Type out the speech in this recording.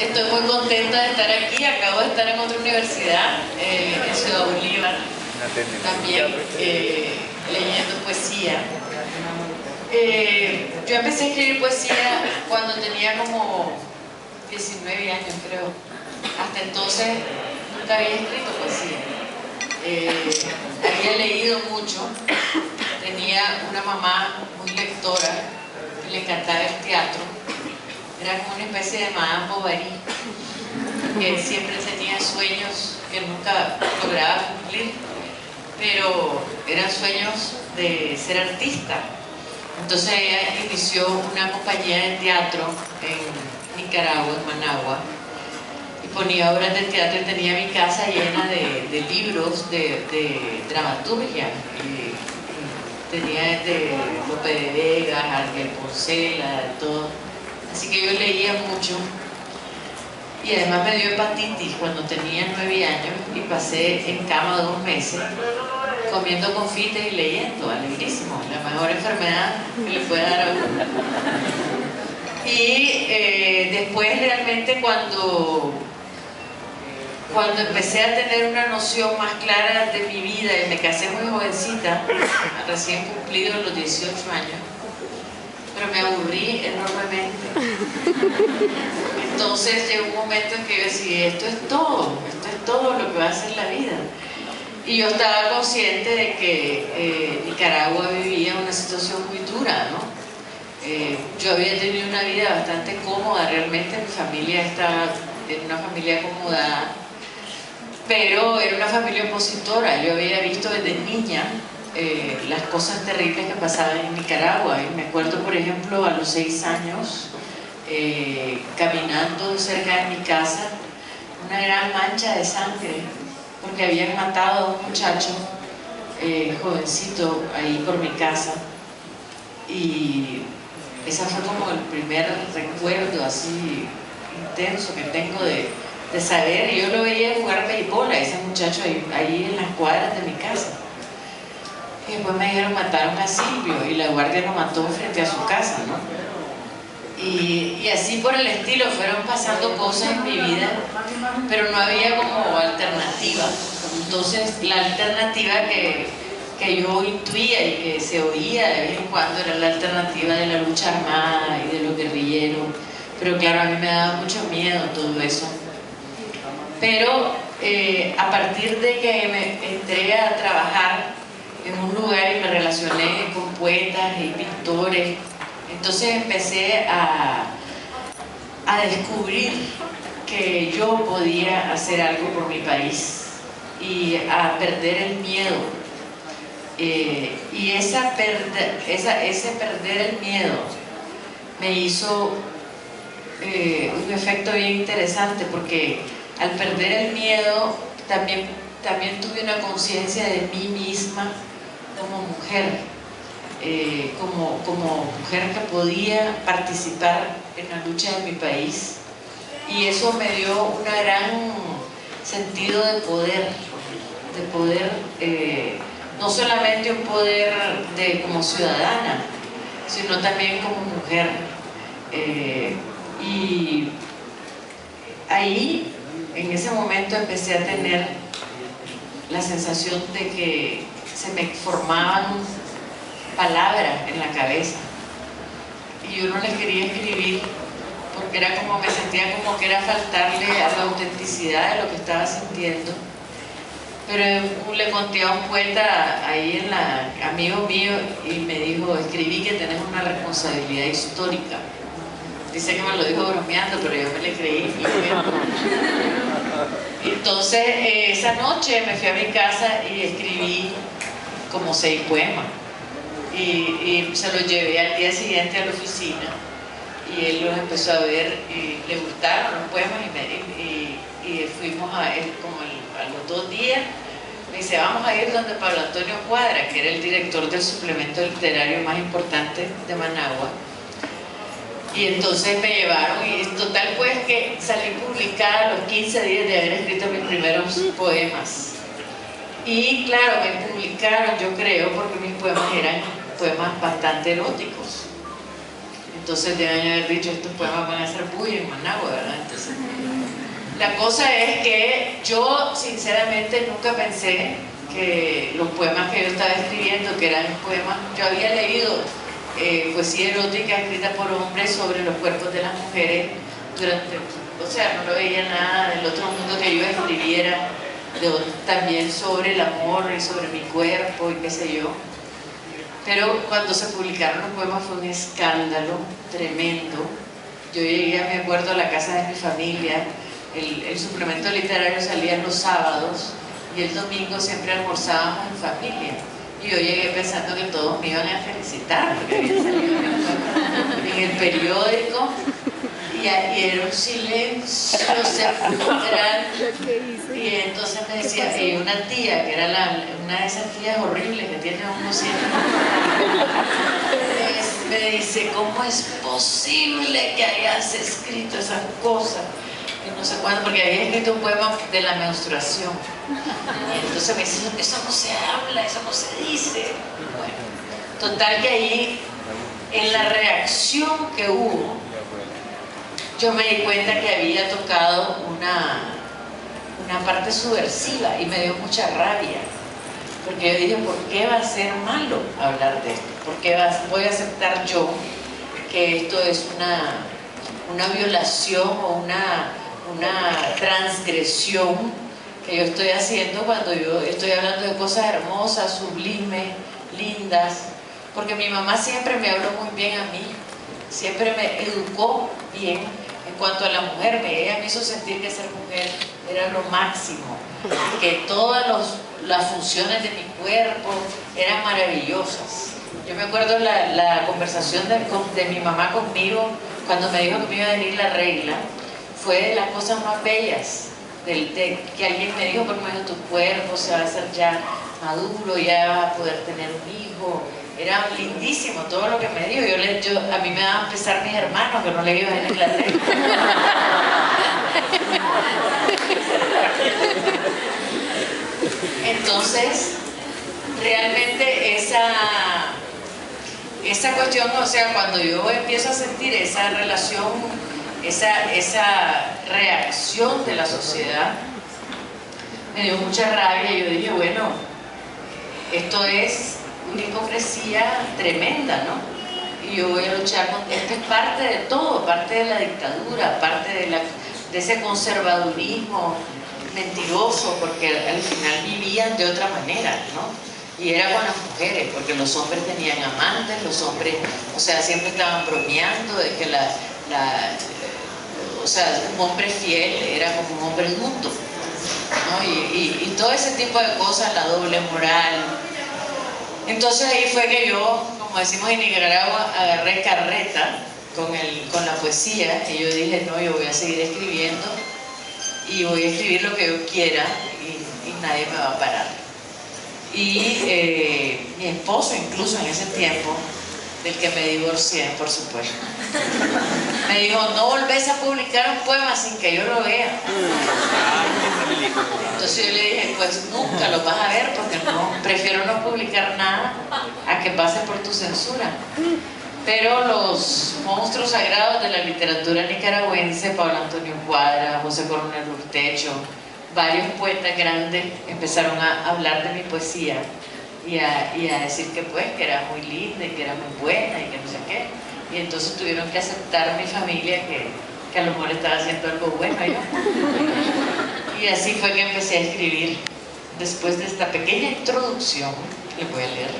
Estoy muy contenta de estar aquí. Acabo de estar en otra universidad, en Ciudad Bolívar, también leyendo poesía. Yo empecé a escribir poesía cuando tenía como 19 años, creo. Hasta entonces nunca había escrito poesía. Había leído mucho. Tenía una mamá muy lectora que le encantaba el teatro. Era como una especie de Madame Bovary, que siempre tenía sueños que nunca lograba cumplir, pero eran sueños de ser artista. Entonces ella inició una compañía de teatro en Nicaragua, en Managua, y ponía obras de teatro y tenía mi casa llena de libros de dramaturgia. Tenía desde Lope de Vega, Argel Porcela, de todo. Así que yo leía mucho. Y además me dio hepatitis cuando tenía 9 años y pasé en cama 2 meses comiendo confites y leyendo, alegrísimo, la mejor enfermedad que le puede dar a uno. Y después realmente cuando empecé a tener una noción más clara de mi vida y me casé muy jovencita, recién cumplido los 18 años, pero me aburrí enormemente. Entonces llegó un momento en que yo decía, esto es todo lo que va a ser la vida. Y yo estaba consciente de que Nicaragua vivía una situación muy dura, ¿no? Yo había tenido una vida bastante cómoda, realmente mi familia estaba en una familia acomodada, pero era una familia opositora. Yo había visto desde niña las cosas terribles que pasaban en Nicaragua. Y me acuerdo, por ejemplo, a los 6 años, caminando cerca de mi casa, una gran mancha de sangre, porque habían matado a un muchacho jovencito ahí por mi casa. Y ese fue como el primer recuerdo así intenso que tengo de saber. Y yo lo veía jugar béisbol a ese muchacho ahí en las cuadras de mi casa. Y después me dijeron, mataron a Silvio, y la guardia lo mató frente a su casa, ¿no? Y así por el estilo fueron pasando cosas en mi vida, pero no había como alternativa. Entonces la alternativa que yo intuía y que se oía de vez en cuando era la alternativa de la lucha armada y de los guerrilleros. Pero claro, a mí me daba mucho miedo todo eso. Pero a partir de que me entré a trabajar en un lugar y me relacioné con poetas y pintores, entonces empecé a descubrir que yo podía hacer algo por mi país y a perder el miedo. Y ese perder el miedo me hizo un efecto bien interesante, porque al perder el miedo también tuve una conciencia de mí misma como mujer, como mujer que podía participar en la lucha de mi país, y eso me dio un gran sentido de poder, no solamente un poder como ciudadana, sino también como mujer. Y ahí, en ese momento, empecé a tener la sensación de que se me formaban palabras en la cabeza y yo no les quería escribir porque era como, me sentía como que era faltarle a la autenticidad de lo que estaba sintiendo. Pero le conté a un poeta ahí amigo mío, y me dijo, escribí que tenés una responsabilidad histórica. Dice que me lo dijo bromeando, pero yo me le creí. Entonces esa noche me fui a mi casa y escribí como 6 poemas, y se los llevé al día siguiente a la oficina, y él los empezó a ver y le gustaron los poemas, y fuimos a los 2 días. Me dice, vamos a ir donde Pablo Antonio Cuadra, que era el director del suplemento literario más importante de Managua. Y entonces me llevaron, y total pues que salí publicada a los 15 días de haber escrito mis primeros poemas. Y claro, me publicaron, yo creo, porque mis poemas eran poemas bastante eróticos. Entonces deben haber dicho, estos poemas van a ser bulla en Managua, ¿verdad? Entonces La cosa es que yo sinceramente nunca pensé que los poemas que yo estaba escribiendo, que eran poemas, yo había leído poesía erótica escrita por hombres sobre los cuerpos de las mujeres o sea, no lo veía nada del otro mundo que yo escribiera, también sobre el amor y sobre mi cuerpo y qué sé yo. Pero cuando se publicaron los poemas fue un escándalo tremendo. Yo llegué, me acuerdo, a la casa de mi familia. El suplemento literario salía los sábados y el domingo siempre almorzábamos en familia. Y yo llegué pensando que todos me iban a felicitar porque había salido en el periódico y era un silencio sepulcral. Y entonces me decía, y una tía, que era una de esas tías horribles que tiene uno siempre, me dice, ¿cómo es posible que hayas escrito esas cosas? Y no sé cuándo, porque había escrito un poema de la menstruación. Y entonces me dice, eso no se habla, eso no se dice. Bueno, total que ahí, en la reacción que hubo, yo me di cuenta que había tocado una parte subversiva y me dio mucha rabia. Porque yo dije, ¿por qué va a ser malo hablar de esto? ¿Por qué voy a aceptar yo que esto es una violación o una transgresión que yo estoy haciendo cuando yo estoy hablando de cosas hermosas, sublimes, lindas? Porque mi mamá siempre me habló muy bien a mí, siempre me educó bien en cuanto a la mujer. Ella me hizo sentir que ser mujer era lo máximo, que todas las funciones de mi cuerpo eran maravillosas. Yo me acuerdo la conversación de mi mamá conmigo cuando me dijo que me iba a venir la regla. Fue de las cosas más bellas que alguien me dijo, porque me dijo, tu cuerpo se va a hacer ya maduro, ya vas a poder tener un hijo. Era lindísimo todo lo que me dijo. A mí me daban pesar mis hermanos que no le iba a venir la regla. Entonces, realmente esa cuestión, o sea, cuando yo empiezo a sentir esa relación, esa reacción de la sociedad, me dio mucha rabia y yo dije, bueno, esto es una hipocresía tremenda, ¿no? Y yo voy a luchar con esto. Es parte de todo, parte de la dictadura, parte de ese conservadurismo mentiroso, porque al final vivían de otra manera, ¿no? Y era con las mujeres, porque los hombres tenían amantes, los hombres, o sea, siempre estaban bromeando de que o sea, un hombre fiel era como un hombre inmundo, ¿no? Y todo ese tipo de cosas, la doble moral. Entonces ahí fue que yo, como decimos en Nicaragua, agarré carreta con la poesía, y yo dije, no, yo voy a seguir escribiendo y voy a escribir lo que yo quiera y nadie me va a parar. Y mi esposo, incluso en ese tiempo, del que me divorcié, por supuesto, me dijo, no volvés a publicar un poema sin que yo lo vea. Entonces yo le dije, pues nunca lo vas a ver, porque prefiero no publicar nada a que pase por tu censura. Pero los monstruos sagrados de la literatura nicaragüense, Pablo Antonio Cuadra, José Coronel Urtecho, varios poetas grandes empezaron a hablar de mi poesía y a decir que era muy linda y que era muy buena y que no sé qué. Y entonces tuvieron que aceptar mi familia que a lo mejor estaba haciendo algo bueno yo. Y así fue que empecé a escribir. Después de esta pequeña introducción, le voy a leer.